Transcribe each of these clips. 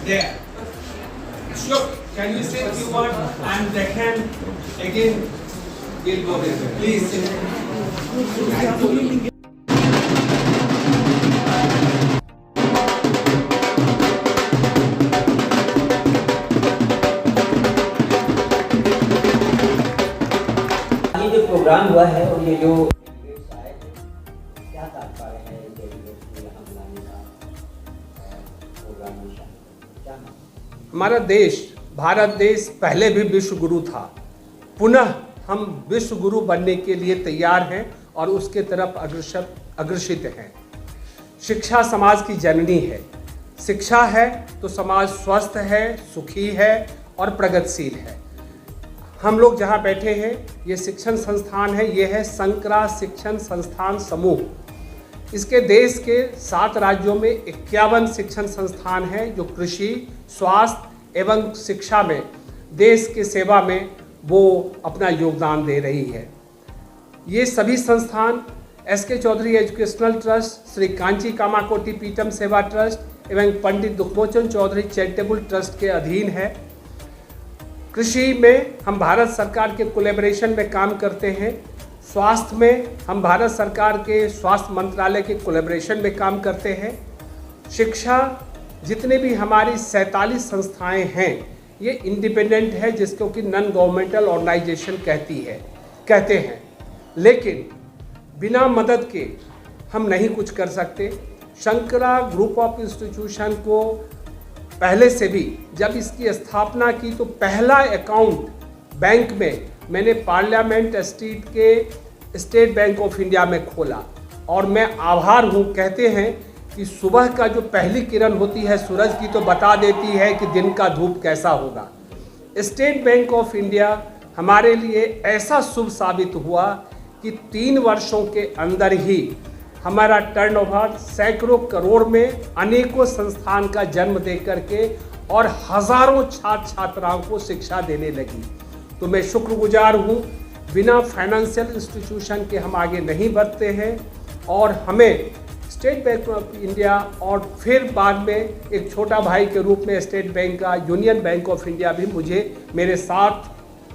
There. Sure. Can you say a few words and then again we'll go there. Please. ये जो programme हुआ है और ये जो डेलीगेट्स आए हैं, क्या तात्पर्य है डेलीगेट्स को यहाँ बुलाने का प्रोग्राम में शामिल क्या? हमारा देश भारत देश पहले भी विश्व गुरु था, पुनः हम विश्व गुरु बनने के लिए तैयार हैं और उसके तरफ अग्रसित हैं। शिक्षा समाज की जननी है। शिक्षा है तो समाज स्वस्थ है, सुखी है और प्रगतिशील है। हम लोग जहाँ बैठे हैं ये शिक्षण संस्थान है, ये है शंकरा शिक्षण संस्थान समूह। इसके देश के 7 राज्यों में 51 शिक्षण संस्थान हैं जो कृषि, स्वास्थ्य एवं शिक्षा में देश की सेवा में वो अपना योगदान दे रही है। ये सभी संस्थान S K. Chaudhary educational trust, Shri Kanchi Kamakoti Peetham Seva trust एवं पंडित दुखमोचन चौधरी चैरिटेबल ट्रस्ट के अधीन है। कृषि में हम भारत सरकार के कोलैबोरेशन में काम करते हैं। स्वास्थ्य में हम भारत सरकार के स्वास्थ्य मंत्रालय के कोलैबोरेशन में काम करते हैं। शिक्षा जितने भी हमारी 47 संस्थाएं हैं ये इंडिपेंडेंट है, जिसको कि नॉन गवर्नमेंटल ऑर्गेनाइजेशन कहते हैं, लेकिन बिना मदद के हम नहीं कुछ कर सकते। शंकरा ग्रुप ऑफ इंस्टीट्यूशन को पहले से भी जब इसकी स्थापना की तो पहला अकाउंट बैंक में मैंने पार्लियामेंट स्ट्रीट के स्टेट बैंक ऑफ इंडिया में खोला और मैं आभार हूँ। कहते हैं कि सुबह का जो पहली किरण होती है सूरज की तो बता देती है कि दिन का धूप कैसा होगा। स्टेट बैंक ऑफ इंडिया हमारे लिए ऐसा शुभ साबित हुआ कि 3 वर्षों के अंदर ही हमारा टर्नओवर सैकड़ों करोड़ में अनेकों संस्थान का जन्म दे करके और हजारों छात्र छात्राओं को शिक्षा देने लगी। तो मैं शुक्रगुजार हूँ। बिना फाइनेंशियल इंस्टीट्यूशन के हम आगे नहीं बढ़ते हैं और हमें स्टेट बैंक ऑफ इंडिया और फिर बाद में एक छोटा भाई के रूप में स्टेट बैंक का यूनियन बैंक ऑफ इंडिया भी मुझे मेरे साथ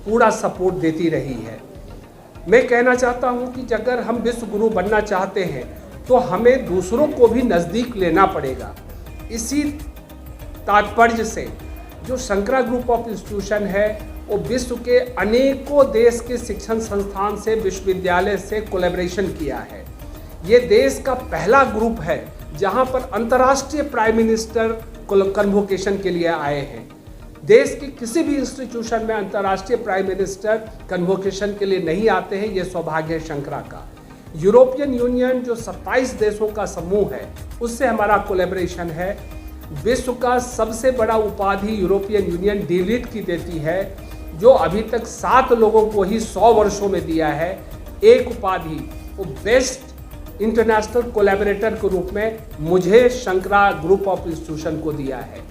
पूरा सपोर्ट देती रही है। मैं कहना चाहता हूँ कि अगर हम विश्व गुरु बनना चाहते हैं तो हमें दूसरों को भी नज़दीक लेना पड़ेगा। इसी तात्पर्य से जो शंकरा ग्रुप ऑफ इंस्टीट्यूशन है वो विश्व के अनेकों देश के शिक्षण संस्थान से, विश्वविद्यालय से कोलैबोरेशन किया है। ये देश का पहला ग्रुप है जहां पर अंतर्राष्ट्रीय प्राइम मिनिस्टर कन्वोकेशन के लिए आए हैं। देश के किसी भी इंस्टीट्यूशन में अंतर्राष्ट्रीय प्राइम मिनिस्टर कन्वोकेशन के लिए नहीं आते हैं, ये सौभाग्य है शंकरा का। यूरोपियन यूनियन जो 27 देशों का समूह है उससे हमारा कोलैबोरेशन है। विश्व का सबसे बड़ा उपाधि यूरोपियन यूनियन डी.लिट की देती है, जो अभी तक 7 लोगों को ही 100 वर्षों में दिया है। एक उपाधि वो बेस्ट इंटरनेशनल कोलैबोरेटर के रूप में मुझे शंकरा ग्रुप ऑफ इंस्टीट्यूशन को दिया है।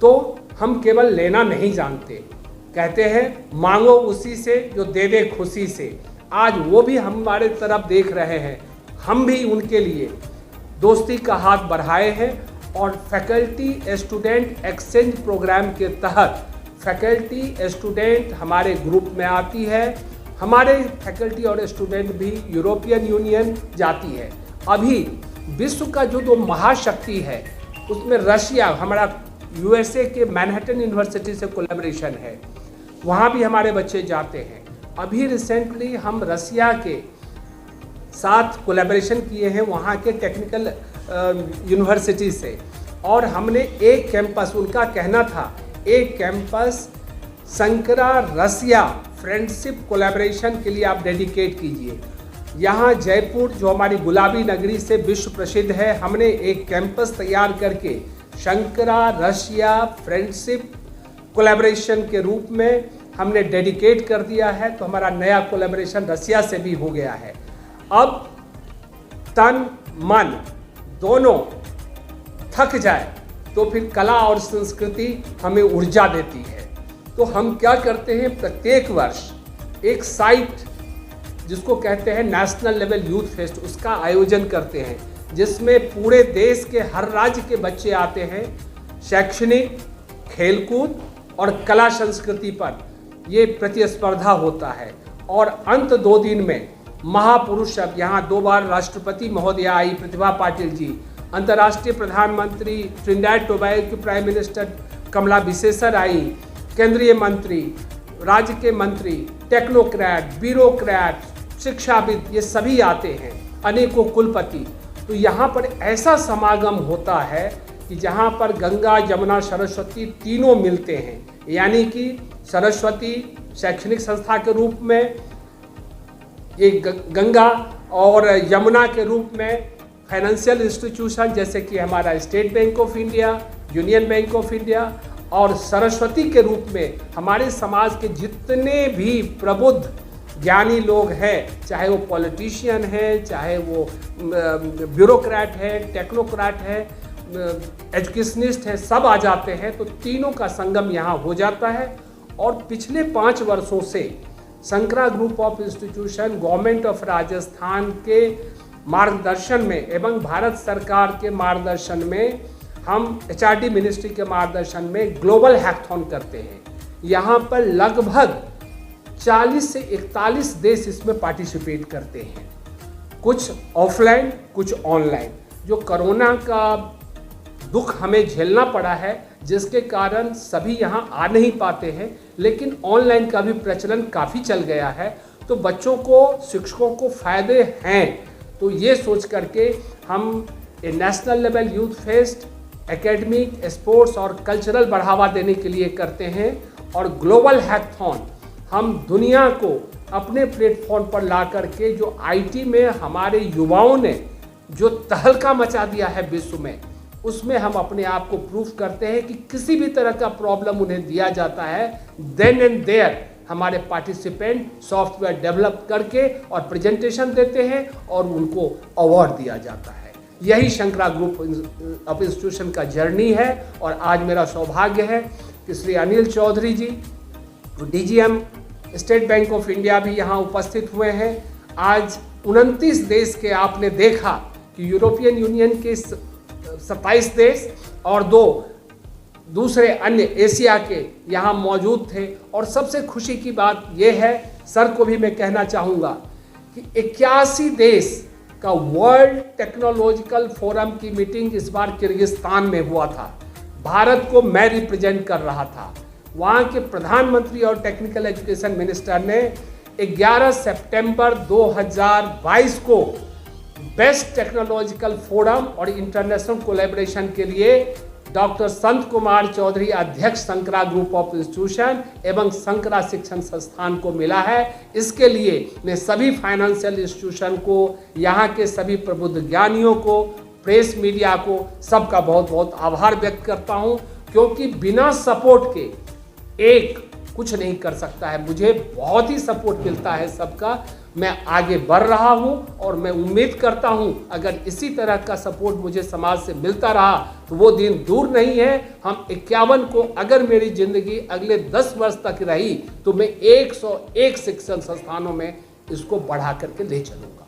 तो हम केवल लेना नहीं जानते, कहते हैं मांगो उसी से जो दे दे खुशी से। आज वो भी हमारे तरफ देख रहे हैं, हम भी उनके लिए दोस्ती का हाथ बढ़ाए हैं और फैकल्टी स्टूडेंट एक्सचेंज प्रोग्राम के तहत फैकल्टी स्टूडेंट हमारे ग्रुप में आती है। हमारे फैकल्टी और स्टूडेंट भी यूरोपियन यूनियन जाती है। अभी विश्व का जो महाशक्ति है उसमें रशिया, हमारा यूएसए के मैनहट्टन यूनिवर्सिटी से कोलैबोरेशन है, वहाँ भी हमारे बच्चे जाते हैं। अभी रिसेंटली हम रशिया के साथ कोलैबोरेशन किए हैं वहाँ के टेक्निकल यूनिवर्सिटी से, और हमने एक कैंपस, उनका कहना था एक कैंपस शंकरा रसिया फ्रेंडशिप कोलैबोरेशन के लिए आप डेडिकेट कीजिए। यहाँ जयपुर जो हमारी गुलाबी नगरी से विश्व प्रसिद्ध है, हमने एक कैंपस तैयार करके शंकरा रशिया फ्रेंडशिप कोलैबोरेशन के रूप में हमने डेडिकेट कर दिया है। तो हमारा नया कोलैबोरेशन रसिया से भी हो गया है। अब तन मन दोनों थक जाए तो फिर कला और संस्कृति हमें ऊर्जा देती है। तो हम क्या करते हैं, प्रत्येक वर्ष एक साइट जिसको कहते हैं नेशनल लेवल यूथ फेस्ट, उसका आयोजन करते हैं, जिसमें पूरे देश के हर राज्य के बच्चे आते हैं। शैक्षणिक, खेलकूद और कला संस्कृति पर ये प्रतिस्पर्धा होता है। और अंत 2 दिन में महापुरुष, अब यहाँ 2 बार राष्ट्रपति महोदया आई प्रतिभा पाटिल जी, अंतर्राष्ट्रीय प्रधानमंत्री ट्रिनिडाद टोबैगो की प्राइम मिनिस्टर कमला विशेषर आई, केंद्रीय मंत्री, राज्य के मंत्री, टेक्नोक्रेट, ब्यूरोक्रेट, शिक्षाविद, ये सभी आते हैं, अनेकों कुलपति। तो यहाँ पर ऐसा समागम होता है कि जहाँ पर गंगा, यमुना, सरस्वती तीनों मिलते हैं। यानी कि सरस्वती शैक्षणिक संस्था के रूप में, ये गंगा, और यमुना के रूप में फाइनेंशियल इंस्टीट्यूशन जैसे कि हमारा state bank of India, union bank of India, और सरस्वती के रूप में हमारे समाज के जितने भी प्रबुद्ध ज्ञानी लोग हैं, चाहे वो पॉलिटिशियन है, चाहे वो ब्यूरोक्रेट है, टेक्नोक्रेट है, एजुकेशनिस्ट है, सब आ जाते हैं। तो तीनों का संगम यहाँ हो जाता है। और पिछले 5 वर्षों से संकरा group of institution government of Rajasthan के मार्गदर्शन में एवं भारत सरकार के मार्गदर्शन में, हम HRD मिनिस्ट्री के मार्गदर्शन में ग्लोबल हैकाथॉन करते हैं। यहाँ पर लगभग 40 से 41 देश इसमें पार्टिसिपेट करते हैं, कुछ ऑफलाइन, कुछ ऑनलाइन। जो कोरोना का दुख हमें झेलना पड़ा है, जिसके कारण सभी यहाँ आ नहीं पाते हैं, लेकिन ऑनलाइन का भी प्रचलन काफ़ी चल गया है। तो बच्चों को, शिक्षकों को फ़ायदे हैं। तो ये सोच करके हम national level youth fest academic, sports और कल्चरल बढ़ावा देने के लिए करते हैं। और ग्लोबल हैकाथॉन हम दुनिया को अपने प्लेटफॉर्म पर ला करके, जो IT में हमारे युवाओं ने जो तहलका मचा दिया है विश्व में, उसमें हम अपने आप को प्रूफ करते हैं कि किसी भी तरह का प्रॉब्लम उन्हें दिया जाता है, देन एंड देयर हमारे पार्टिसिपेंट सॉफ्टवेयर डेवलप करके और प्रेजेंटेशन देते हैं और उनको अवार्ड दिया जाता है। यही संकरा ग्रुप ऑफ इंस्टीट्यूशन का जर्नी है। और आज मेरा सौभाग्य है कि श्री अनिल चौधरी जी, DGM state bank of India भी यहाँ उपस्थित हुए हैं। आज 29 देश के, आपने देखा कि यूरोपियन यूनियन के 27 देश और 2 दूसरे अन्य एशिया के यहाँ मौजूद थे। और सबसे खुशी की बात यह है, सर को भी मैं कहना चाहूँगा कि 81 देश का वर्ल्ड टेक्नोलॉजिकल फोरम की मीटिंग इस बार किर्गिस्तान में हुआ था। भारत को मैं रिप्रेजेंट कर रहा था। वहाँ के प्रधानमंत्री और टेक्निकल एजुकेशन मिनिस्टर ने 11 सितंबर 2022 को बेस्ट टेक्नोलॉजिकल फोरम और इंटरनेशनल कोलैबोरेशन के लिए डॉक्टर संत कुमार चौधरी, अध्यक्ष संकरा ग्रुप ऑफ इंस्टीट्यूशन एवं संकरा शिक्षण संस्थान को मिला है। इसके लिए मैं सभी फाइनेंशियल इंस्टीट्यूशन को, यहाँ के सभी प्रबुद्ध ज्ञानियों को, प्रेस मीडिया को, सबका बहुत बहुत आभार व्यक्त करता हूँ, क्योंकि बिना सपोर्ट के एक कुछ नहीं कर सकता है। मुझे बहुत ही सपोर्ट मिलता है सबका। मैं आगे बढ़ रहा हूं और मैं उम्मीद करता हूं अगर इसी तरह का सपोर्ट मुझे समाज से मिलता रहा तो वो दिन दूर नहीं है। हम 51 को अगर मेरी जिंदगी अगले 10 वर्ष तक रही तो मैं 101 शिक्षण संस्थानों में इसको बढ़ा करके ले चलूंगा।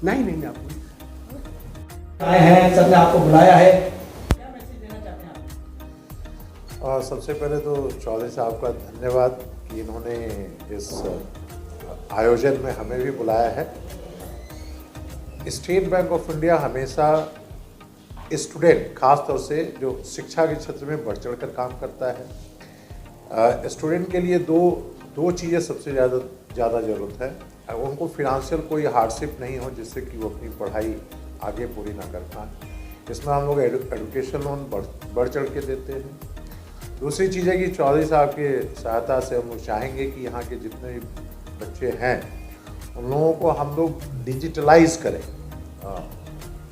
नहीं आपको आए हैं, सबने आपको बुलाया है, और सबसे पहले तो चौधरी साहब का धन्यवाद कि इन्होंने इस आयोजन में हमें भी बुलाया है। स्टेट बैंक ऑफ इंडिया हमेशा स्टूडेंट, खास तौर से जो शिक्षा के क्षेत्र में बढ़ चढ़ कर काम करता है। स्टूडेंट के लिए दो चीज़ें सबसे ज़्यादा ज़रूरत है। उनको फिनेंशियल कोई हार्डशिप नहीं हो जिससे कि वो अपनी पढ़ाई आगे पूरी ना कर पाए। इसमें हम लोग एजुकेशन लोन बढ़ चढ़ के देते हैं। दूसरी चीज़ है कि चौधरी साहब की सहायता से हम लोग चाहेंगे कि यहाँ के जितने भी बच्चे हैं उन लोगों को हम लोग डिजिटलाइज करें।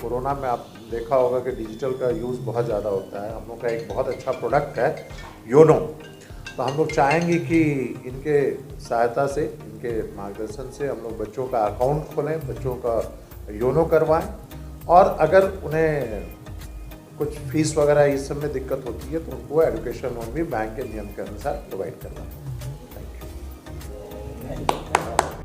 कोरोना में आप देखा होगा कि डिजिटल का यूज़ बहुत ज़्यादा होता है। हम लोग का एक बहुत अच्छा प्रोडक्ट है योनो, तो हम लोग चाहेंगे कि इनके सहायता से, इनके मार्गदर्शन से हम लोग बच्चों का अकाउंट खोलें, बच्चों का योनो करवाएं, और अगर उन्हें कुछ फीस वगैरह इस सब में दिक्कत होती है तो उनको एजुकेशन लोन भी बैंक के नियम के अनुसार प्रोवाइड करवाएं। Thank you.